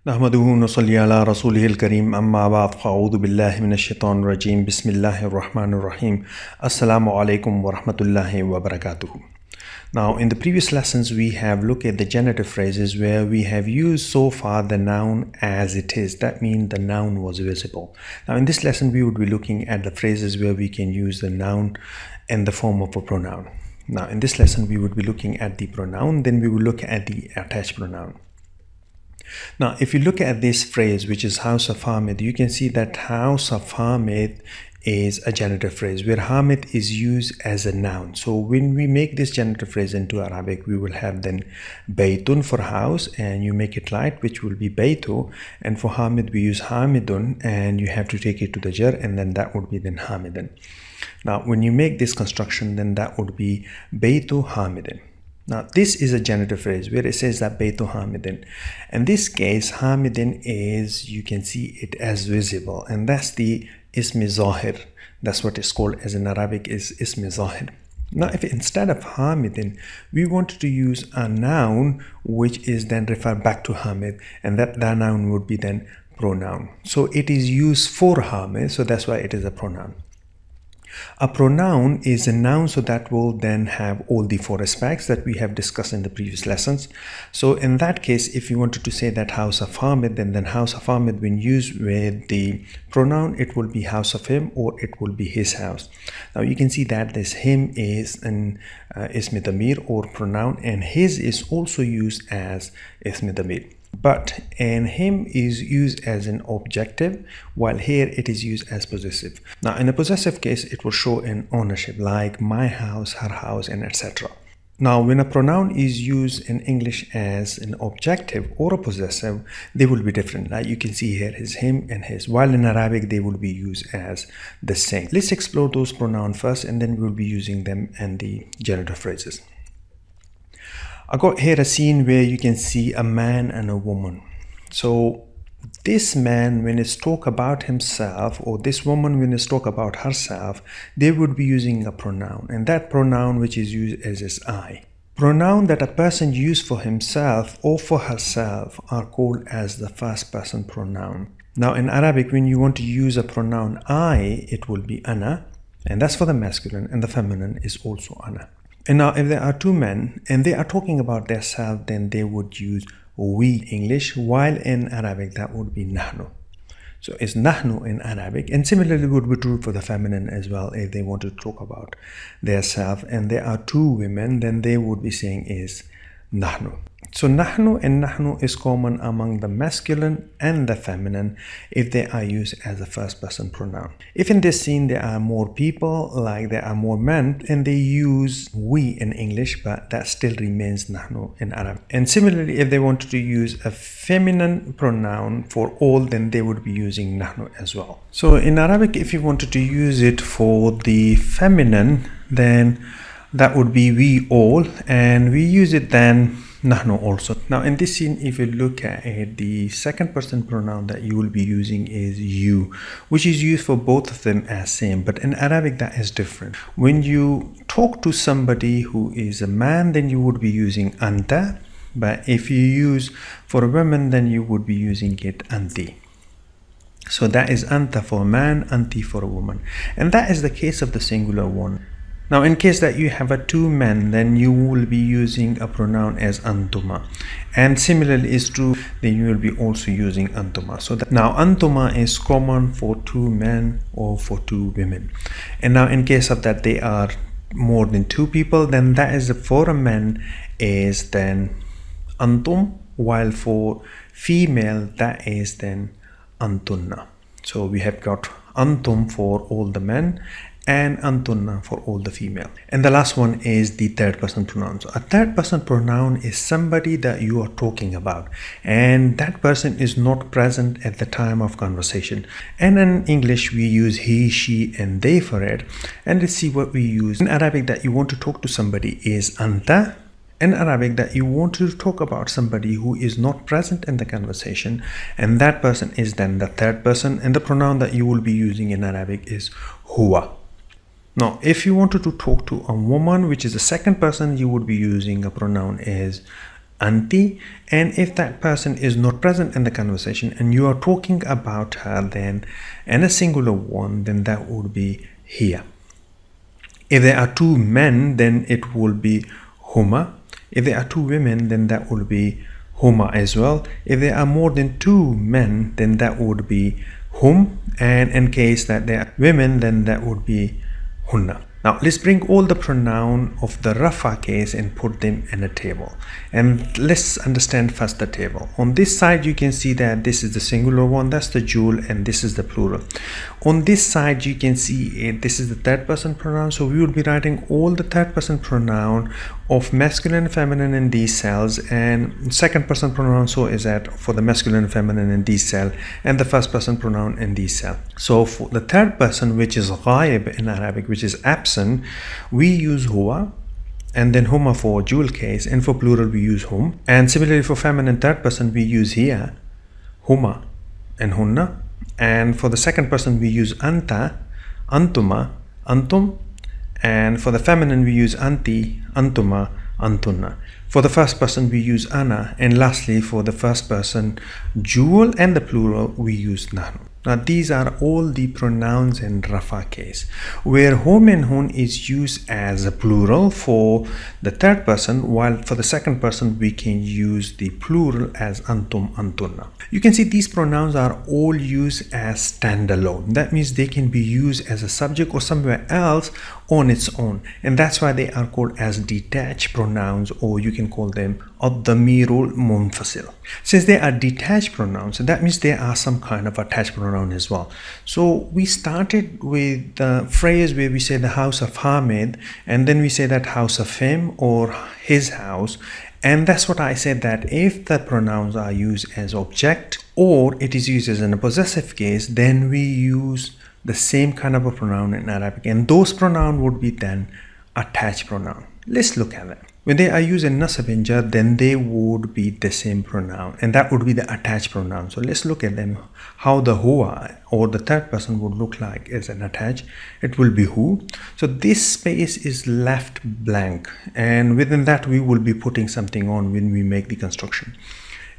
नहमदुहु नसल्ली अला रसूलिहिल करीम अम्मा बाद फ़अऊज़ु बिल्लाहि मिनश शैतानिर रजीम बिस्मिल्लाहिर रहमानिर रहीम अस्सलामु अलैकुम व रहमतुल्लाहि व बरकातुहू. Now in the previous lessons we have looked at the genitive phrases where we have used so far the noun as it is. That means the noun was visible. Now in this lesson we would be looking at the phrases where we can use the noun in the form of a pronoun. Now in this lesson we would be looking at the pronoun, then we will look at the attached pronoun. Now, if you look at this phrase, which is House of Hamid, you can see that House of Hamid is a genitive phrase where Hamid is used as a noun. So when we make this genitive phrase into Arabic, we will have then Baytun for house, and you make it light, which will be Baytu. And for Hamid, we use Hamidun, and you have to take it to the jar, and then that would be then Hamidan. Now, when you make this construction, then that would be Baytu Hamidan. Now, this is a genitive phrase where it says that Baytu Hamidin. In this case, Hamidin is, you can see it as visible, and that's the Ismi Zahir. That's what it's called as in Arabic is Ismi Zahir. Now, if instead of Hamidin, we wanted to use a noun which is then referred back to Hamid, and that noun would be then pronoun. So it is used for Hamid, so that's why it is a pronoun. A pronoun is a noun, so that will then have all the four aspects that we have discussed in the previous lessons. So in that case, if you wanted to say that House of Hamid, then House of Hamid, when used with the pronoun, it will be house of him or it will be his house. Now you can see that this him is an Ismi Damir or pronoun, and his is also used as Ismi Damir. But in him is used as an objective, while here it is used as possessive. Now in a possessive case, it will show an ownership like my house, her house, and etc. Now when a pronoun is used in English as an objective or a possessive, they will be different. Like you can see here is him and his, while in Arabic they will be used as the same. Let's explore those pronouns first, and then we'll be using them in the genitive phrases. I got here a scene where you can see a man and a woman. So this man, when it's talk about himself, or this woman, when it's talk about herself, they would be using a pronoun, and that pronoun which is used as I. Pronoun that a person uses for himself or for herself are called as the first person pronoun. Now in Arabic, when you want to use a pronoun I, it will be ana, and that's for the masculine, and the feminine is also ana. And now if there are two men and they are talking about their self, then they would use we English, while in Arabic that would be nahnu. So it's nahnu in Arabic, and similarly would be true for the feminine as well. If they want to talk about their self and there are two women, then they would be saying is nahnu. So nahnu and nahnu is common among the masculine and the feminine if they are used as a first person pronoun. If in this scene there are more people, like there are more men, and they use we in English, but that still remains nahnu in Arabic. And similarly, if they wanted to use a feminine pronoun for all, then they would be using nahnu as well. So in Arabic, if you wanted to use it for the feminine, then that would be we all, and we use it then nahnu also. Now in this scene, if you look at it, the second person pronoun that you will be using is you, which is used for both of them as same, but in Arabic that is different. When you talk to somebody who is a man, then you would be using anta, but if you use for a woman, then you would be using it anti. So that is anta for a man, anti for a woman, and that is the case of the singular one. Now in case that you have a two men, then you will be using a pronoun as antuma, and similarly is true, then you will be also using antuma. So that now antuma is common for two men or for two women. And now in case of that they are more than two people, then that is for a man is then antum, while for female that is then antunna. So we have got antum for all the men and antunna for all the female. And the last one is the third person pronoun. So a third person pronoun is somebody that you are talking about, and that person is not present at the time of conversation. And in English we use he, she, and they for it. And let's see what we use in Arabic. That you want to talk to somebody is anta. In Arabic, that you want to talk about somebody who is not present in the conversation, and that person is then the third person, and the pronoun that you will be using in Arabic is huwa. Now, if you wanted to talk to a woman, which is the second person, you would be using a pronoun as anti, and if that person is not present in the conversation and you are talking about her, then in a singular one, then that would be hiya. If there are two men, then it will be huma. If there are two women, then that will be huma as well. If there are more than two men, then that would be hum, and in case that there are women, then that would be hunna. Now let's bring all the pronoun of the rafa case and put them in a table, and let's understand first the table. On this side you can see that this is the singular one, that's the jewel, and this is the plural. On this side you can see this is the third person pronoun, so we will be writing all the third person pronoun of masculine and feminine in these cells, and second person pronoun so is that for the masculine and feminine in these cell, and the first person pronoun in these cell. So for the third person, which is ghaib in Arabic, which is absent, we use huwa, and then huma for jewel case, and for plural we use hum. And similarly for feminine third person we use hiya, huma, and hunna. And for the second person we use anta, antuma, antum. And for the feminine we use anti, antuma, antunna. For the first person we use ana, and lastly for the first person jewel and the plural we use nahnu. Now these are all the pronouns in rafa case, where hum and hun is used as a plural for the third person, while for the second person we can use the plural as antum, antunna. You can see these pronouns are all used as standalone. That means they can be used as a subject or somewhere else on its own, and that's why they are called as detached pronouns, or you can call them ad-damirul munfasil. Since they are detached pronouns, that means there are some kind of attached pronoun as well. So we started with the phrase where we say the house of Hamid, and then we say that house of him or his house. And that's what I said, that if the pronouns are used as object or it is used as in a possessive case, then we use the same kind of a pronoun in Arabic, and those pronoun would be then attached pronoun. Let's look at that. When they are used in nasab and jar, then they would be the same pronoun, and that would be the attached pronoun. So let's look at them, how the huwa or the third person would look like as an attached. It will be hu. So this space is left blank, and within that we will be putting something on when we make the construction.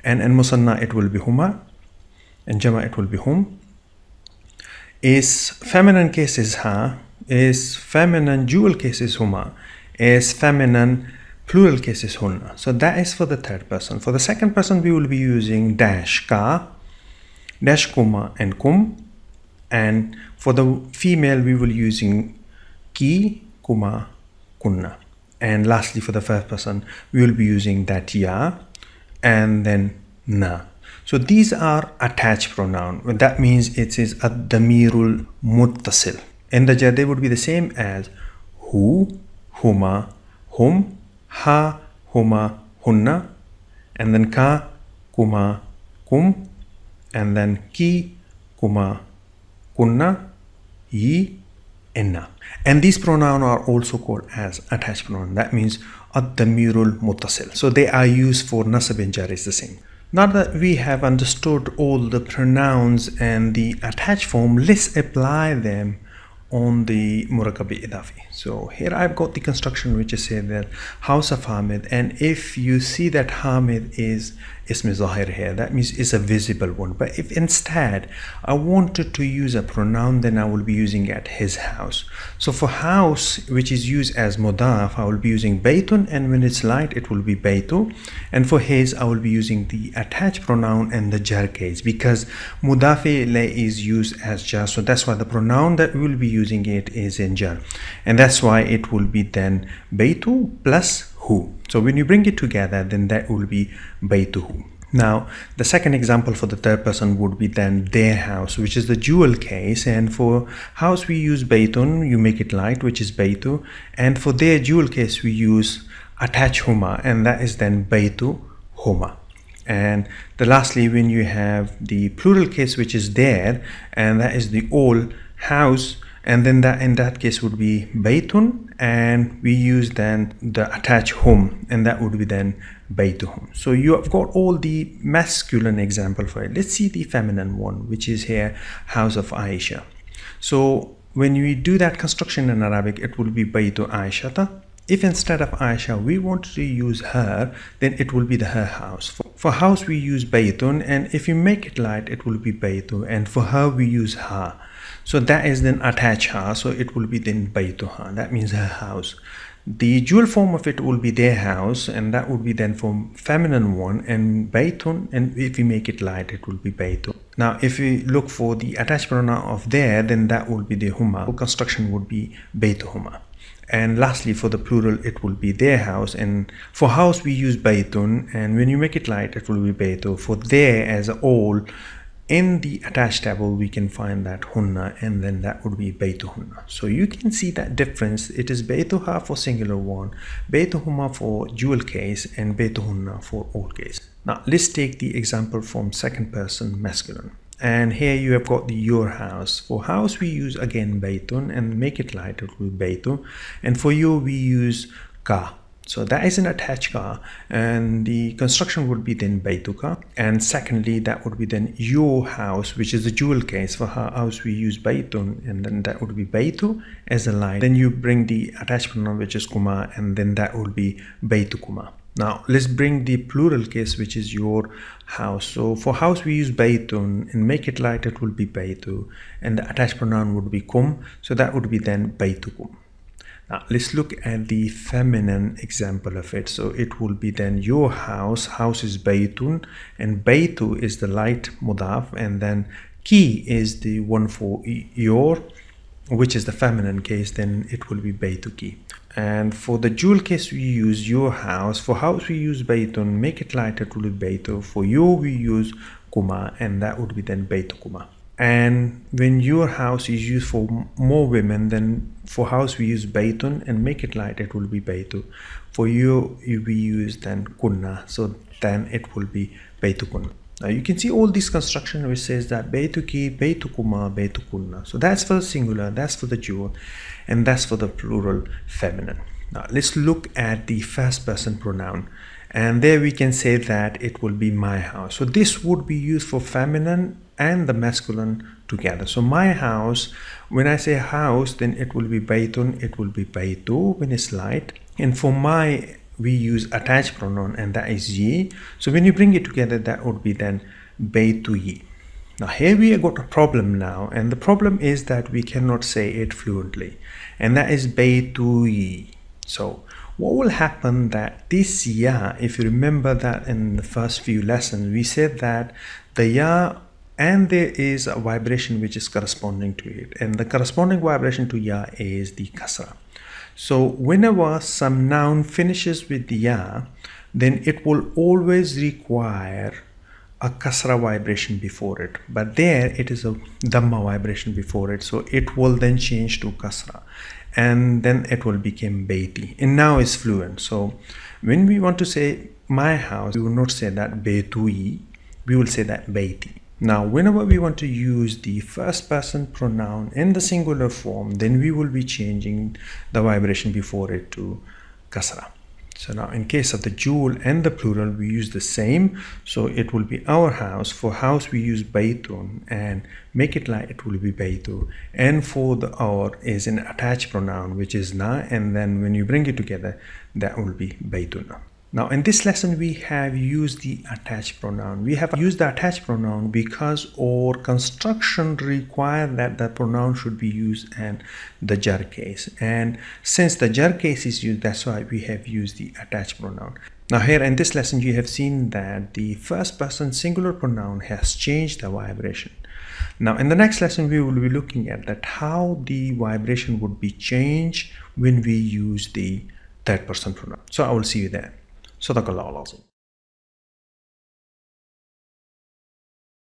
And in musanna it will be huma, and jama it will be hum. Is feminine case is ha, is feminine dual case is huma, is feminine plural case is hunna. So that is for the third person. For the second person we will be using dash ka, dash kuma, and kum. And for the female we will be using ki, kuma, kunna. And lastly for the first person we will be using that ya, and then na. So these are attached pronoun. That means it is ad-damirul muttasil. In the jar they would be the same as hu, huma, hum, ha, huma, hunna, and then ka, kuma, kum, and then ki, kuma, kunna, yi, inna. And these pronouns are also called as attached pronoun. That means ad-damirul muttasil. So they are used for nasab and jar is the same. Now that we have understood all the pronouns and the attached form, let's apply them on the Murakkabi Idafi. So here I've got the construction which is said that house of Hamid, and if you see that Hamid is Ism Zahir here, that means it's a visible one. But if instead I wanted to use a pronoun, then I will be using at his house. So for house, which is used as mudaf, I will be using baytun, and when it's light it will be baytu. And for his I will be using the attached pronoun and the jar case, because mudafi ilayh is used as jar, so that's why the pronoun that we will be using it is in jar, and that's why it will be then baytu plus hu. So when you bring it together, then that will be baytuhu. Now the second example for the third person would be then their house, which is the dual case, and for house we use baytun, you make it light, which is baytu, and for their dual case we use attach huma, and that is then baytu huma. And the lastly, when you have the plural case, which is there, and that is the all house, and then that in that case would be baytun, and we use then the attach hum, and that would be then baytuhum. So you have got all the masculine example for it. Let's see the feminine one, which is here house of Aisha. So when we do that construction in Arabic, it will be baytu Aishata. if instead of Aisha we want to use her, then it will be the her house. For house we use baytun, and if you make it light it will be baytu, and for her we use ha. So that is then attach ha, so it will be then baytuha, that means her house. The dual form of it will be their house, and that would be then for feminine one, and baytun, and if we make it light it will be baytu. Now if we look for the attached pronoun of there, then that will be the huma. Construction would be baytuhuma. And lastly, for the plural it will be their house, and for house we use baytun, and when you make it light it will be baytu. For there as a whole, in the attached table we can find that hunna, and then that would be baytuhunna. So you can see that difference. It is baytuha for singular one, baytuhuma for dual case, and baytuhunna for all case. Now let's take the example from second person masculine, and here you have got the your house. For house we use again baytun, and make it light it will be baytu, and for you we use ka. So that is an attached ka, and the construction would be then baytuka. And secondly, that would be then your house, which is the dual case. For her house we use baytun, and then that would be baytu as a line. Then you bring the attached pronoun, which is kuma, and then that would be baytukuma. Now let's bring the plural case, which is your house. So for house we use baytun, and make it light it will be baytu, and the attached pronoun would be kum, so that would be then baytukum. Now let's look at the feminine example of it. So it will be then your house. House is baytun, and baytu is the light mudaf, and then ki is the one for your, which is the feminine case. Then it will be baytuki. And for the dual case we use your house. For house we use baytun, make it light it will be baytu. For you we use kuma, and that would be then baytukuma. And when your house is used for more women, then for house we use baytun, and make it light it will be baytu. For you we use then kunna, so then it will be baytukun. Now you can see all this construction which says that baytuki, baytukuma, baytukunna. So that's for the singular, that's for the dual, and that's for the plural feminine. Now let's look at the first person pronoun, and there we can say that it will be my house. So this would be used for feminine and the masculine together. So my house, when I say house, then it will be baytun, it will be baytu when it's light. And for my, we use attached pronoun, and that is ye. So when you bring it together, that would be then baytuyi. Now here we have got a problem now, and the problem is that we cannot say it fluently, and that is baytuyi. So what will happen that this ya, if you remember that in the first few lessons, we said that the ya, and there is a vibration which is corresponding to it, and the corresponding vibration to ya is the kasra. So whenever some noun finishes with the ya, then it will always require a kasra vibration before it, but there it is a dhamma vibration before it, so it will then change to kasra, and then it will become baiti, and now it's fluent. So when we want to say my house, we will not say that baytui, we will say that baiti. Now whenever we want to use the first person pronoun in the singular form, then we will be changing the vibration before it to kasra. So now in case of the dual and the plural, we use the same. So it will be our house. For house we use baytun, and make it light it will be baytu. And for the our is an attached pronoun, which is na, and then when you bring it together, that will be baytuna. Now in this lesson we have used the attached pronoun. We have used the attached pronoun because our construction requires that the pronoun should be used in the jar case, and since the jar case is used, that's why we have used the attached pronoun. Now here in this lesson you have seen that the first person singular pronoun has changed the vibration. Now in the next lesson we will be looking at that how the vibration would be changed when we use the third person pronoun. So I will see you there. Sadaqallahu al-Azim.